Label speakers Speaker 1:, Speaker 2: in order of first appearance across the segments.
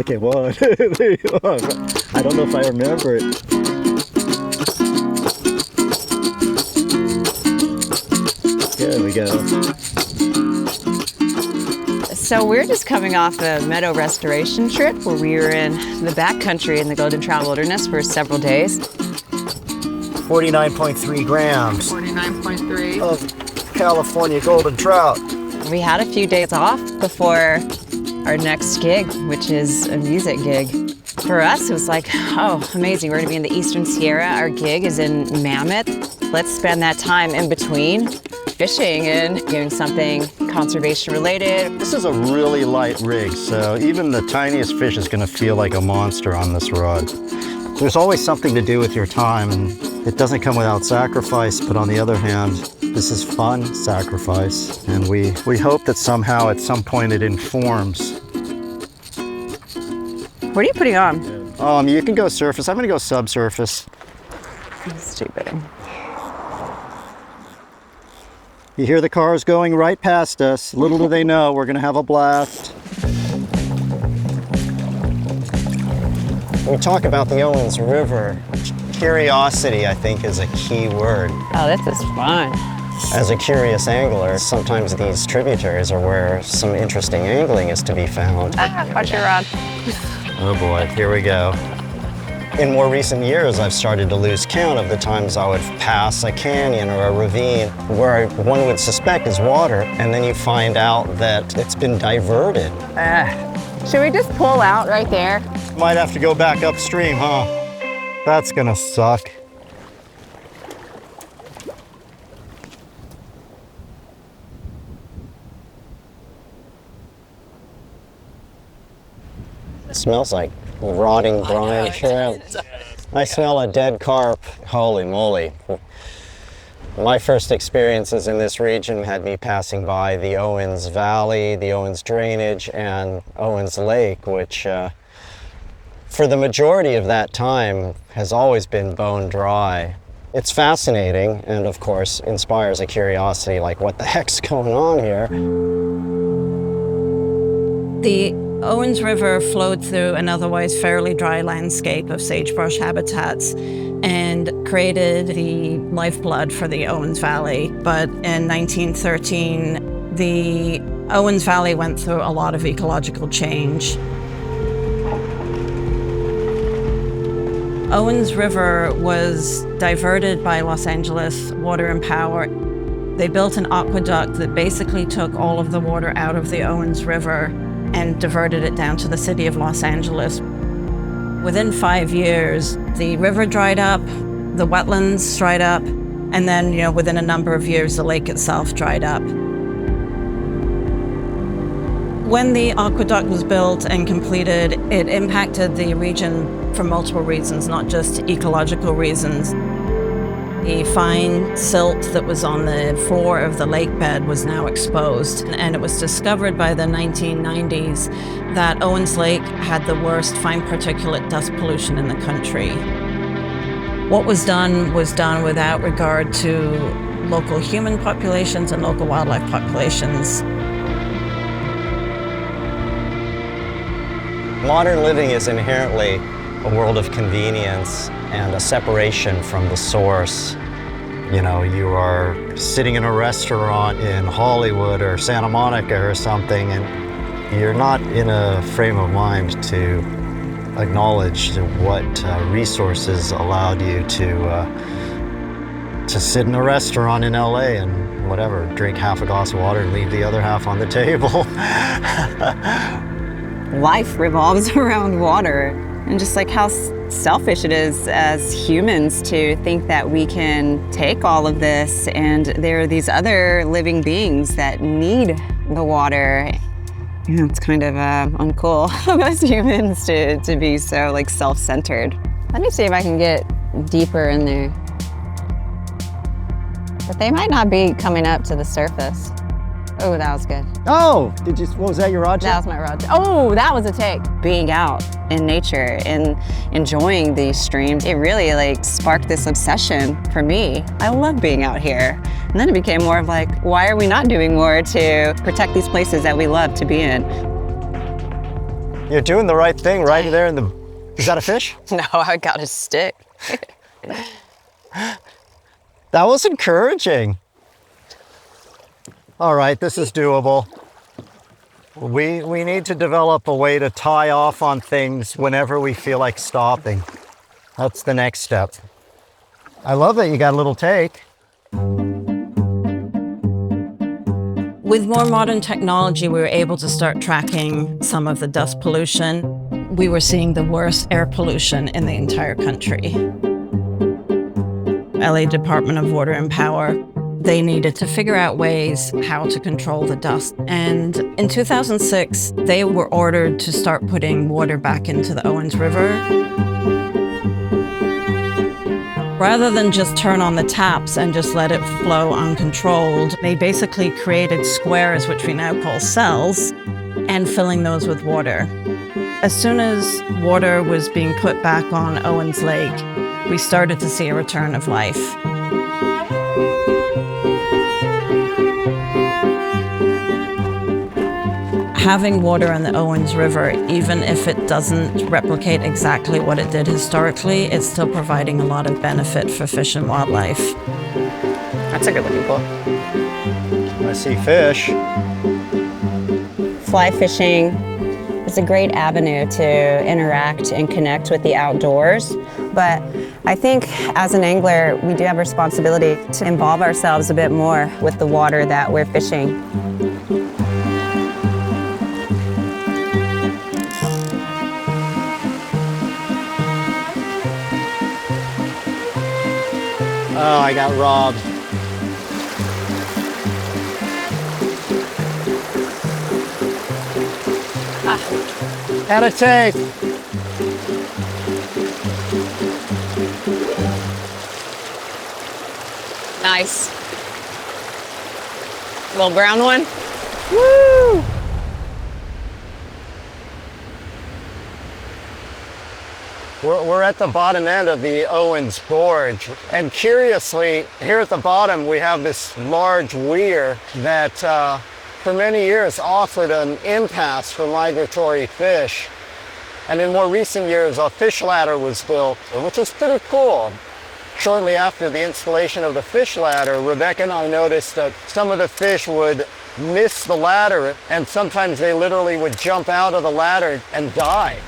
Speaker 1: Okay, 1, 2, 3, 4. I don't know if I remember it. There we go.
Speaker 2: So we're just coming off a meadow restoration trip where we were in the backcountry in the Golden Trout Wilderness for several days.
Speaker 1: 49.3 grams
Speaker 2: 49.3.
Speaker 1: of California golden trout.
Speaker 2: We had a few days off before our next gig, which is a music gig. For us, it was like, oh, amazing. We're gonna be in the Eastern Sierra. Our gig is in Mammoth. Let's spend that time in between fishing and doing something conservation related.
Speaker 1: This is a really light rig, so even the tiniest fish is gonna feel like a monster on this rod. There's always something to do with your time, and it doesn't come without sacrifice, but on the other hand, this is fun sacrifice, and we hope that somehow at some point it informs.
Speaker 2: What are you putting on?
Speaker 1: You can go surface. I'm gonna go subsurface.
Speaker 2: Stupid.
Speaker 1: You hear the cars going right past us. Little do they know, we're gonna have a blast. When we talk about the Owens River, curiosity, I think, is a key word.
Speaker 2: Oh, this is fun.
Speaker 1: As a curious angler, sometimes these tributaries are where some interesting angling is to be found.
Speaker 2: Watch your rod.
Speaker 1: Oh boy, here we go. In more recent years, I've started to lose count of the times I would pass a canyon or a ravine where one would suspect is water, and then you find out that it's been diverted.
Speaker 2: Should we just pull out right there?
Speaker 1: Might have to go back upstream, huh? That's gonna suck. It smells like rotting brine shrimp. I smell a dead carp. Holy moly. My first experiences in this region had me passing by the Owens Valley, the Owens Drainage, and Owens Lake, which for the majority of that time has always been bone dry. It's fascinating and of course inspires a curiosity like what the heck's going on here?
Speaker 3: The Owens River flowed through an otherwise fairly dry landscape of sagebrush habitats and created the lifeblood for the Owens Valley. But in 1913, the Owens Valley went through a lot of ecological change. Owens River was diverted by Los Angeles Water and Power. They built an aqueduct that basically took all of the water out of the Owens River and diverted it down to the city of Los Angeles. Within 5 years, the river dried up, the wetlands dried up, and then, within a number of years, the lake itself dried up. When the aqueduct was built and completed, it impacted the region for multiple reasons, not just ecological reasons. The fine silt that was on the floor of the lake bed was now exposed, and it was discovered by the 1990s that Owens Lake had the worst fine particulate dust pollution in the country. What was done without regard to local human populations and local wildlife populations.
Speaker 1: Modern living is inherently a world of convenience and a separation from the source. You are sitting in a restaurant in Hollywood or Santa Monica or something, and you're not in a frame of mind to acknowledge what resources allowed you to sit in a restaurant in LA and whatever, drink half a glass of water and leave the other half on the table.
Speaker 2: Life revolves around water, and just like how selfish it is as humans to think that we can take all of this, and there are these other living beings that need the water. It's kind of uncool of us humans to be so self-centered. Let me see if I can get deeper in there. But they might not be coming up to the surface. Oh, that was good.
Speaker 1: Oh, what was that, your rod?
Speaker 2: That was my rod. Oh, that was a take. Being out in nature and enjoying these streams, it really sparked this obsession for me. I love being out here. And then it became more of why are we not doing more to protect these places that we love to be in?
Speaker 1: You're doing the right thing right there in the... Is that a fish?
Speaker 2: No, I got a stick.
Speaker 1: That was encouraging. All right, this is doable. We need to develop a way to tie off on things whenever we feel like stopping. That's the next step. I love that you got a little take.
Speaker 3: With more modern technology, we were able to start tracking some of the dust pollution. We were seeing the worst air pollution in the entire country. LA Department of Water and Power, they needed to figure out ways how to control the dust. And in 2006, they were ordered to start putting water back into the Owens River. Rather than just turn on the taps and just let it flow uncontrolled, they basically created squares, which we now call cells, and filling those with water. As soon as water was being put back on Owens Lake, we started to see a return of life. Having water in the Owens River, even if it doesn't replicate exactly what it did historically, it's still providing a lot of benefit for fish and wildlife.
Speaker 2: That's a good looking pool.
Speaker 1: I see fish.
Speaker 2: Fly fishing is a great avenue to interact and connect with the outdoors. But I think as an angler, we do have a responsibility to involve ourselves a bit more with the water that we're fishing.
Speaker 1: Oh, I got robbed. Had a take.
Speaker 2: Nice. Little brown one. Woo!
Speaker 1: We're at the bottom end of the Owens Gorge. And curiously, here at the bottom, we have this large weir that for many years offered an impasse for migratory fish. And in more recent years, a fish ladder was built, which is pretty cool. Shortly after the installation of the fish ladder, Rebecca and I noticed that some of the fish would miss the ladder, and sometimes they literally would jump out of the ladder and die.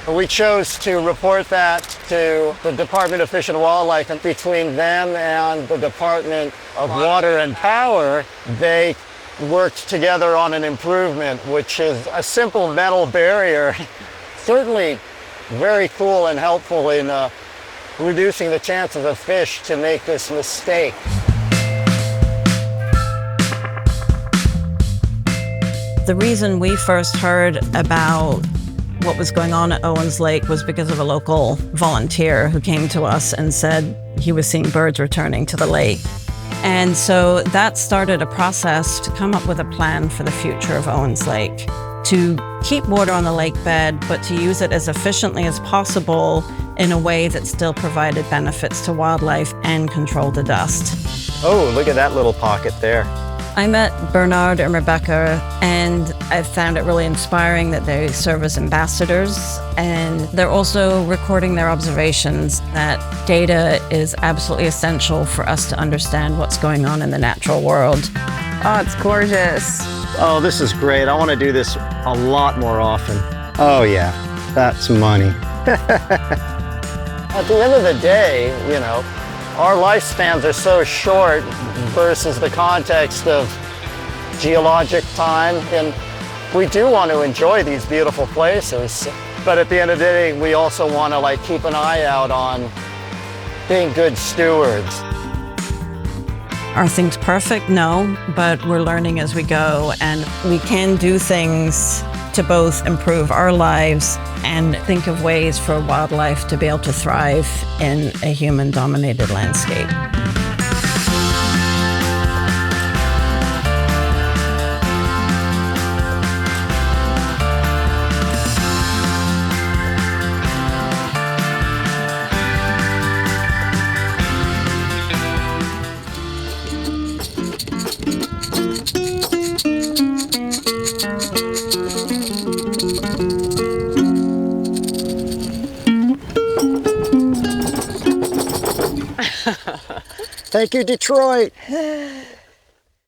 Speaker 1: We chose to report that to the Department of Fish and Wildlife, and between them and the Department of Water and Power, they worked together on an improvement, which is a simple metal barrier, certainly very cool and helpful in reducing the chances of fish to make this mistake.
Speaker 3: The reason we first heard about what was going on at Owens Lake was because of a local volunteer who came to us and said he was seeing birds returning to the lake. And so that started a process to come up with a plan for the future of Owens Lake, to keep water on the lake bed, but to use it as efficiently as possible in a way that still provided benefits to wildlife and controlled the dust.
Speaker 1: Oh, look at that little pocket there.
Speaker 3: I met Bernard and Rebecca, and I found it really inspiring that they serve as ambassadors, and they're also recording their observations. That data is absolutely essential for us to understand what's going on in the natural world.
Speaker 2: Oh, it's gorgeous.
Speaker 1: Oh, this is great. I want to do this a lot more often. Oh yeah, that's money. At the end of the day, you know, our lifespans are so short versus the context of geologic time, and we do want to enjoy these beautiful places, but at the end of the day, we also want to keep an eye out on being good stewards.
Speaker 3: Are things perfect? No, but we're learning as we go, and we can do things to both improve our lives and think of ways for wildlife to be able to thrive in a human-dominated landscape.
Speaker 1: Thank you, Detroit.